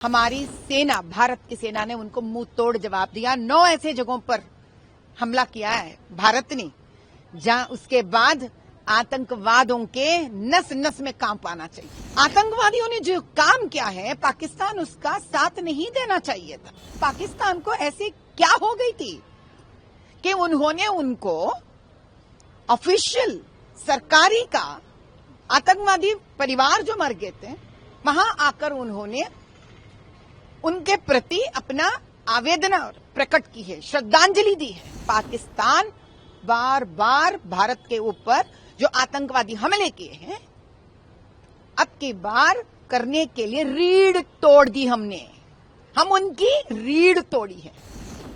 हमारी सेना, भारत की सेना ने उनको मुंह तोड़ जवाब दिया। 9 ऐसे जगहों पर हमला किया है भारत ने, जहां उसके बाद आतंकवादियों के नस नस में काम पाना चाहिए। आतंकवादियों ने जो काम किया है, पाकिस्तान उसका साथ नहीं देना चाहिए था। पाकिस्तान को ऐसी क्या हो गई थी कि उन्होंने उनको ऑफिशियल सरकारी का आतंकवादी परिवार जो मर गए थे, वहां आकर उन्होंने उनके प्रति अपना आवेदन प्रकट की है, श्रद्धांजलि दी है। पाकिस्तान बार बार भारत के ऊपर जो आतंकवादी हमले किए हैं, अब की बार करने के लिए रीढ़ तोड़ दी हमने। हम उनकी रीढ़ तोड़ी है।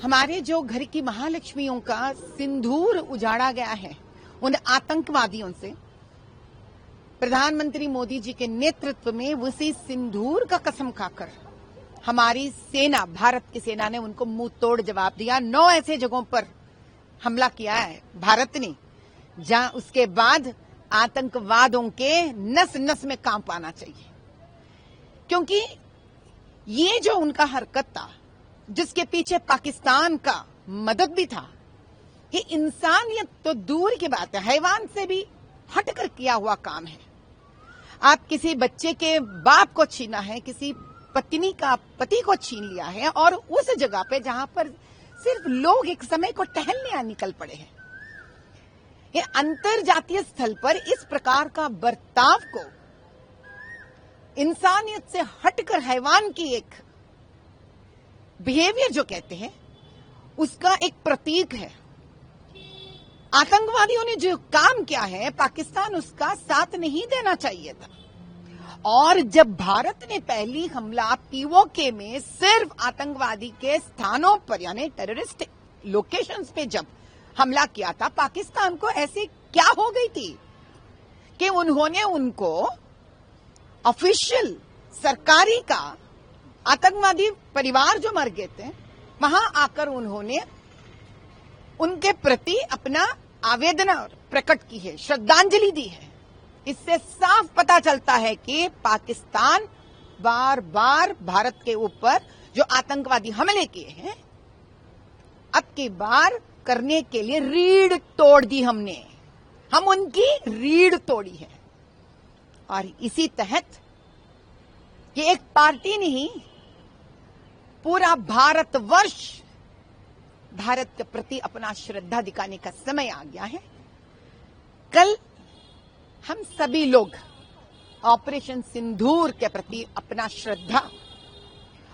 हमारे जो घर की महालक्ष्मियों का सिंदूर उजाड़ा गया है उन आतंकवादियों से, प्रधानमंत्री मोदी जी के नेतृत्व में उसी सिंदूर का कसम खाकर हमारी सेना, भारत की सेना ने उनको मुंह तोड़ जवाब दिया। 9 ऐसे जगहों पर हमला किया है भारत ने, जहां उसके बाद आतंकवादियों के नस नस में काम पाना चाहिए। क्योंकि ये जो उनका हरकत था, जिसके पीछे पाकिस्तान का मदद भी था, ये इंसानियत तो दूर की बात है, हैवान से भी हटकर किया हुआ काम है। आप किसी बच्चे के बाप को छीना है, किसी पत्नी का पति को छीन लिया है, और उस जगह पे जहां पर सिर्फ लोग एक समय को टहलने निकल पड़े हैं। ये अंतरजातीय स्थल पर इस प्रकार का बर्ताव को इंसानियत से हटकर हैवान की एक बिहेवियर जो कहते हैं, उसका एक प्रतीक है। आतंकवादियों ने जो काम किया है, पाकिस्तान उसका साथ नहीं देना चाहिए था। और जब भारत ने पहली हमला पीओके में सिर्फ आतंकवादी के स्थानों पर, यानी टेररिस्ट लोकेशंस पे जब हमला किया था, पाकिस्तान को ऐसी क्या हो गई थी कि उन्होंने उनको ऑफिशियल सरकारी का आतंकवादी परिवार जो मर गए थे, वहां आकर उन्होंने उनके प्रति अपना आवेदन प्रकट की है, श्रद्धांजलि दी है। इससे साफ पता चलता है कि पाकिस्तान बार बार भारत के ऊपर जो आतंकवादी हमले किए हैं, अब की बार करने के लिए रीढ़ तोड़ दी हमने। हम उनकी रीढ़ तोड़ी है। और इसी तहत ये एक पार्टी नहीं, पूरा भारतवर्ष भारत के प्रति अपना श्रद्धा दिखाने का समय आ गया है। कल हम सभी लोग ऑपरेशन सिंदूर के प्रति अपना श्रद्धा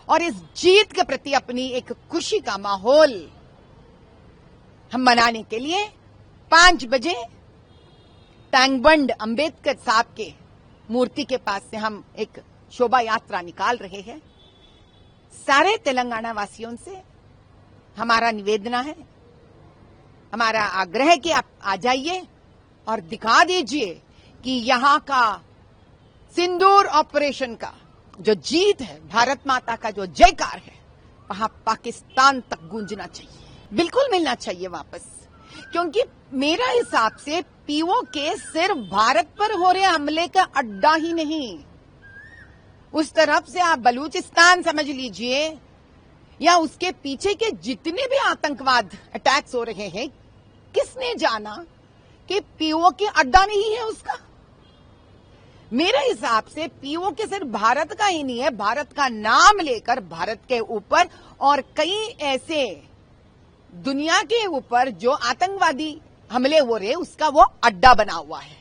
और इस जीत के प्रति अपनी एक खुशी का माहौल हम मनाने के लिए 5 बजे टैंक बंड अंबेडकर साहब के मूर्ति के पास से हम एक शोभा यात्रा निकाल रहे हैं। सारे तेलंगाना वासियों से हमारा निवेदन है, हमारा आग्रह है कि आप आ जाइए और दिखा दीजिए कि यहां का सिंदूर ऑपरेशन का जो जीत है, भारत माता का जो जयकार है, वहां पाकिस्तान तक गूंजना चाहिए, बिल्कुल मिलना चाहिए वापस। क्योंकि मेरा हिसाब से पीओके सिर्फ भारत पर हो रहे हमले का अड्डा ही नहीं, उस तरफ से आप बलूचिस्तान समझ लीजिए, या उसके पीछे के जितने भी आतंकवाद अटैक्स हो रहे हैं, किसने जाना कि पीओके अड्डा नहीं है उसका। मेरे हिसाब से पीओके सिर्फ भारत का ही नहीं है, भारत का नाम लेकर भारत के ऊपर और कई ऐसे दुनिया के ऊपर जो आतंकवादी हमले हो रहे, उसका वो अड्डा बना हुआ है।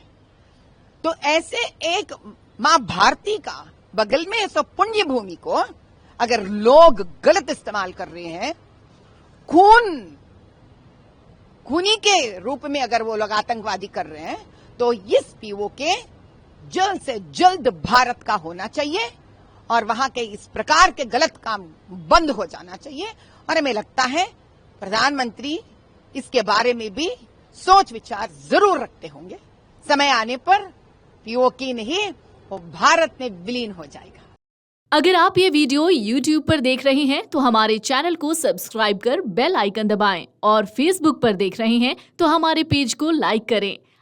तो ऐसे एक मां भारती का बगल में ऐसा पुण्य भूमि को अगर लोग गलत इस्तेमाल कर रहे हैं, खूनी के रूप में अगर वो लोग आतंकवादी कर रहे हैं, तो इस पीओके जल्द से जल्द भारत का होना चाहिए और वहां के इस प्रकार के गलत काम बंद हो जाना चाहिए। और हमें लगता है प्रधानमंत्री इसके बारे में भी सोच विचार जरूर रखते होंगे। समय आने पर पीओके नहीं, वो भारत में विलीन हो जाएगा। अगर आप ये वीडियो YouTube पर देख रहे हैं तो हमारे चैनल को सब्सक्राइब कर बेल आइकन दबाएं, और Facebook पर देख रहे हैं तो हमारे पेज को लाइक करें।